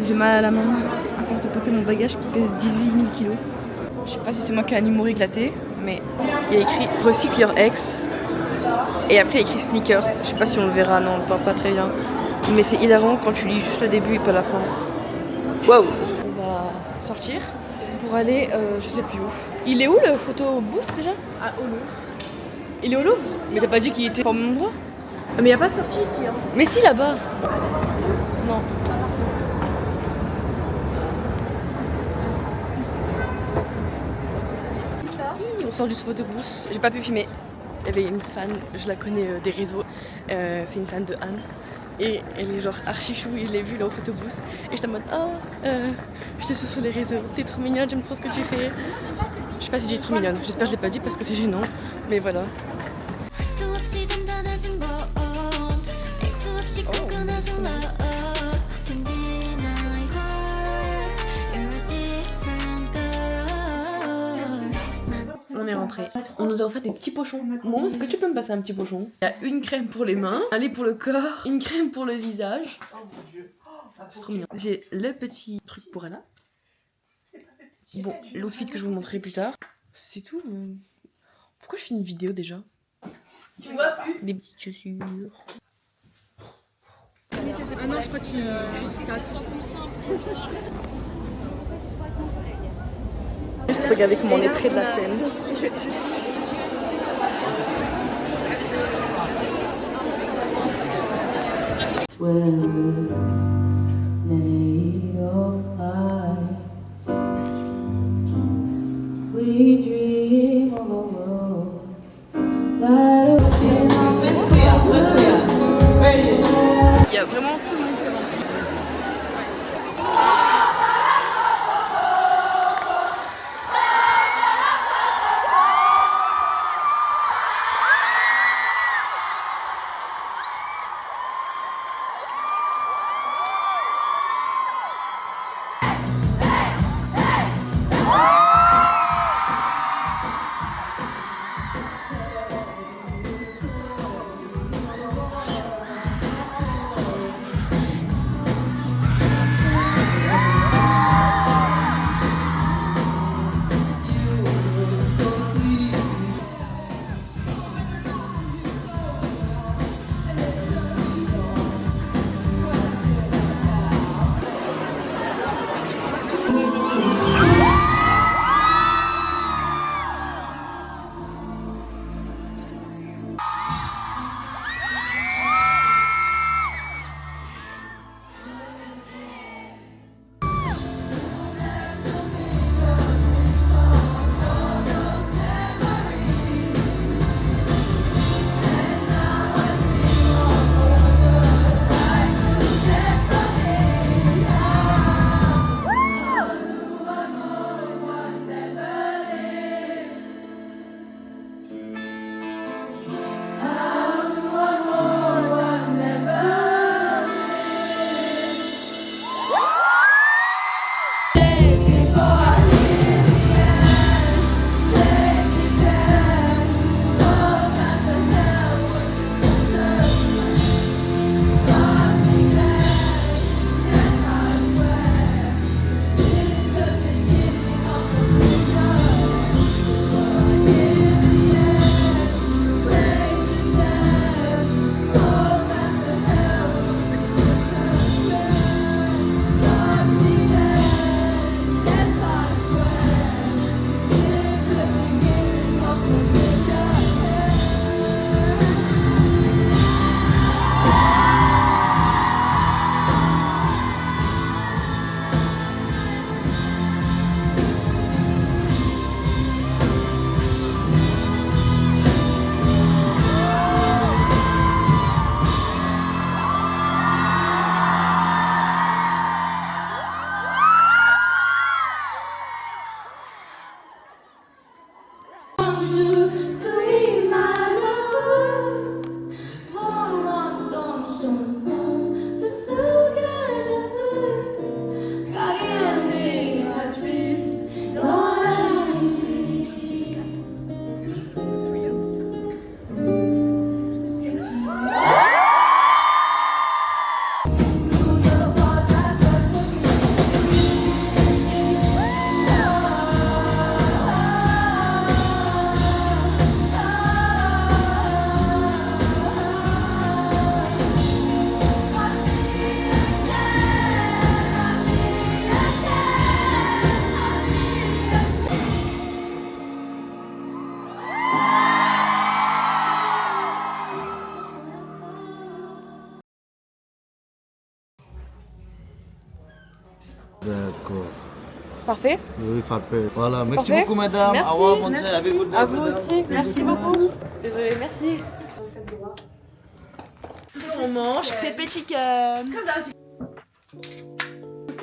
J'ai mal à la main à force de porter mon bagage qui pèse 18 000 kilos. Je sais pas si c'est moi qui ai un humour éclaté, mais il y a écrit Recycle your ex. Et après il y a écrit sneakers. Je sais pas si on le verra, non on le voit pas très bien. Mais c'est hilarant quand tu lis juste le début et pas la fin. Waouh! On va sortir pour aller je sais plus où. Il est où le photo booth déjà? Ah, au Louvre. Il est au Louvre? Mais t'as pas dit qu'il était au même endroit? Mais y a pas de sortie ici. Hein. Mais si là-bas! Non. On sort du photobooth, j'ai pas pu filmer. Il y avait une fan, je la connais des réseaux, c'est une fan de Anne. Et elle est genre archi chou et je l'ai vue là au photobooth. Et j'étais en mode je t'ai sur les réseaux, t'es trop mignonne, j'aime trop ce que tu fais. Je sais pas si j'ai trop mignonne, j'espère que je l'ai pas dit parce que c'est gênant. Mais voilà. On est rentré. On nous a offert des petits pochons. Bon, est-ce que tu peux me passer un petit pochon? Il y a une crème pour les mains, un lait pour le corps, une crème pour le visage. C'est trop mignon. J'ai le petit truc pour Anna. Bon, l'outfit que je vous montrerai plus tard. C'est tout. Pourquoi je fais une vidéo déjà? Tu vois plus? Des petites chaussures. Ah non, je crois qu'il juste taxe. Juste regardez comment on est près de la scène. Il y a vraiment tout le monde qui est rempli. D'accord. Parfait. Oui, parfait. Voilà, merci Parfait. beaucoup madame. Merci. Au revoir, bonne soirée. Avec vous, À vous madame. aussi, merci beaucoup. Désolée, merci. On mange pépé chicken.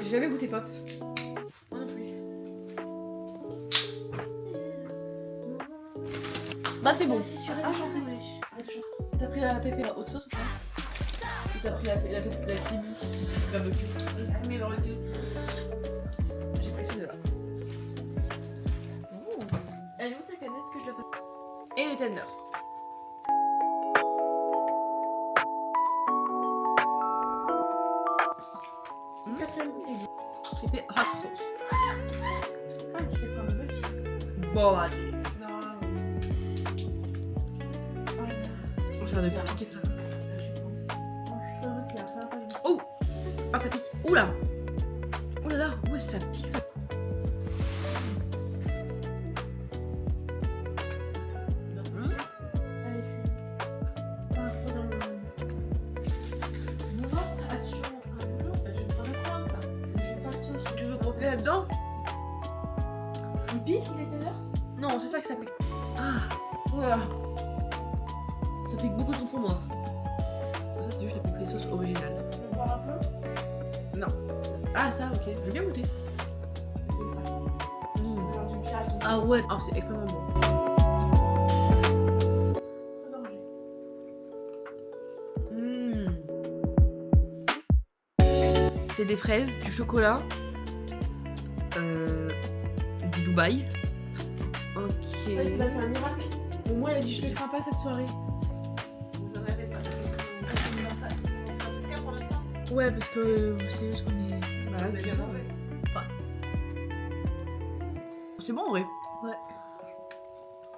J'ai jamais goûté Pops. Moi non plus. Bah c'est bon. Enchanté. T'as pris la pépé à haute sauce ou pas? Ou t'as pris la kiwi barbecue? Mais barbecue. J'ai pris celle-là. Elle est où ta canette que je la fasse? Et les tenders. Quatrième bouteille. Pépé hot sauce. Ah, je vais prendre un petit. Bon, allez. Non. On s'en a piqué ça. Oh! Ah, ça pique. Oula! Oh là là, ouais, ça pique ça. Tu veux continuer là-dedans? Il pique, il était là? Non, c'est ça que ça pique. Ah! Oh là là. Ça pique beaucoup trop pour moi. Ça, c'est juste la pépé sauce originale. Tu veux boire un peu? Non. Ah, ça, ok. Je vais bien goûter. Genre du pirate. Ah ouais, oh, c'est extrêmement bon. C'est des fraises, du chocolat, du Dubaï. Ok. Ouais, c'est un miracle. Au moins, elle a dit je ne crains pas cette soirée. Vous en avez pas pour l'instant? Ouais, parce que c'est juste qu'on est. Voilà, Vous avez bien mangé? c'est bon en vrai. Ouais.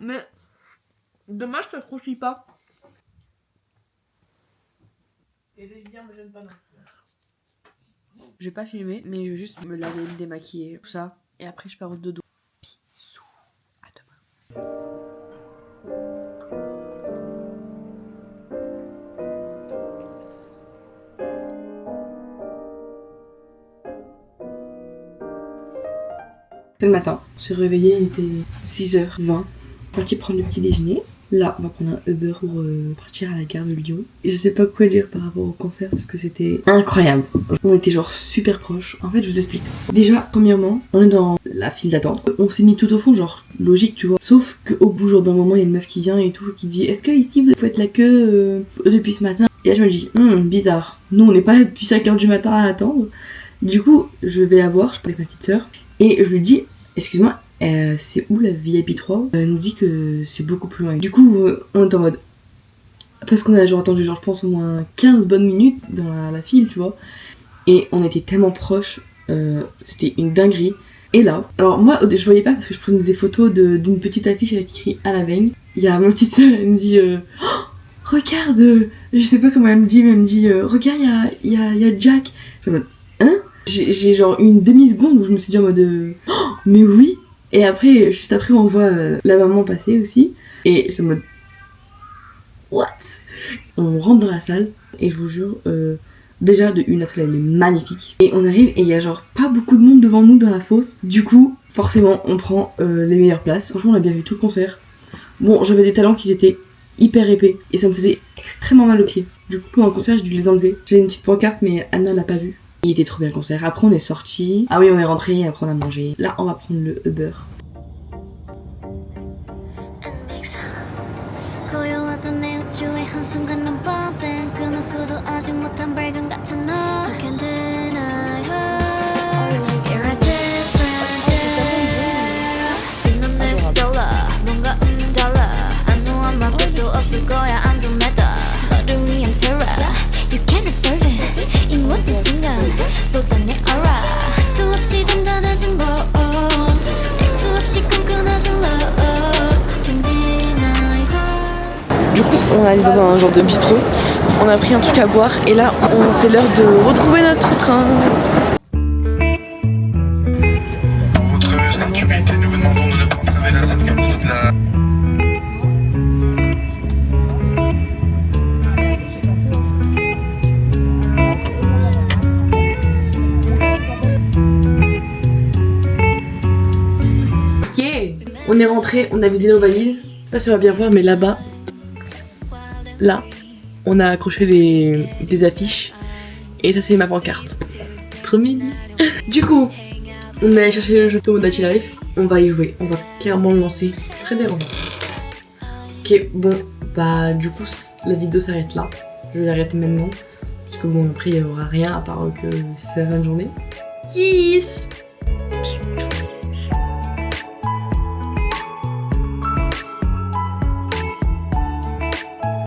Mais dommage que ça croustille pas. Et les liens me gênent pas non plus. Je vais pas filmer, mais je vais juste me laver, me démaquiller, tout ça. Et après, je pars au dodo. Bisous. À demain. C'est le matin. On s'est réveillé, il était 6h20. Parti prendre le petit déjeuner. Là, on va prendre un Uber pour partir à la gare de Lyon. Et je sais pas quoi dire par rapport au concert parce que c'était incroyable. On était genre super proches. En fait, je vous explique. Déjà, premièrement, on est dans la file d'attente. On s'est mis tout au fond, genre logique, tu vois. Sauf qu'au bout genre d'un moment, il y a une meuf qui vient et tout, qui dit est-ce que ici vous faites la queue depuis ce matin? Et là, je me dis bizarre. Nous, on n'est pas depuis 5h du matin à attendre. Du coup, je vais la voir, je parle avec ma petite sœur. Et je lui dis excuse-moi, c'est où la VIP 3? Elle nous dit que c'est beaucoup plus loin. Du coup, on est en mode. Parce qu'on a genre attendu, genre, je pense, au moins 15 bonnes minutes dans la file, tu vois. Et on était tellement proches, c'était une dinguerie. Et là, alors moi, je voyais pas parce que je prenais des photos d'une petite affiche avec écrit à la veine. Il y a ma petite sœur, elle me dit oh, regarde, je sais pas comment elle me dit, mais elle me dit regarde, il y a Jack. Je suis en mode hein? J'ai genre une demi-seconde où je me suis dit en mode oh, mais oui! Et après, juste après, on voit la maman passer aussi. Et je suis en mode what? On rentre dans la salle et je vous jure, déjà de une, la salle elle est magnifique. Et on arrive et il y a genre pas beaucoup de monde devant nous dans la fosse. Du coup, forcément, on prend les meilleures places. Franchement, on a bien vu tout le concert. Bon, j'avais des talons qui étaient hyper épais et ça me faisait extrêmement mal aux pieds. Du coup, pendant le concert, j'ai dû les enlever. J'ai une petite pancarte, mais Anna l'a pas vue. Il était trop bien le concert. Après, on est sorti. Ah oui, on est rentré. Après, on a mangé. Là, on va prendre le Uber. 고요하던 내 우주의 한순간 넌 뻔된 그 누구도 아직 못한 발견 같은 너 Who can deny her You're a different girl 넌 내 스텔라 뭔가 달라 아무 말도 없을 거야 안도메다 너를 위한 terror You can't observe it 이 모든 순간 쏟아내 aura 수없이 단단해진 bone 수 없이 끈끈해진 love Can deny her Du coup, on est allé dans un genre de bistrot. On a pris un truc à boire et là, c'est l'heure de retrouver notre train. Pour votre sécurité, nous vous demandons de ne pas entraver la zone comme cela. On est rentré, on a vidé nos valises. Je sais pas si on va bien voir, mais là-bas, là, on a accroché des affiches. Et ça, c'est ma pancarte. Trop mignon. Du coup, on est allé chercher le jeu Tomodachi Life. On va y jouer. On va clairement le lancer. Très dérangeant. Ok, bon, bah, du coup, la vidéo s'arrête là. Je vais l'arrêter maintenant. Parce que bon, après, il n'y aura rien à part que c'est la fin de journée. Kiss!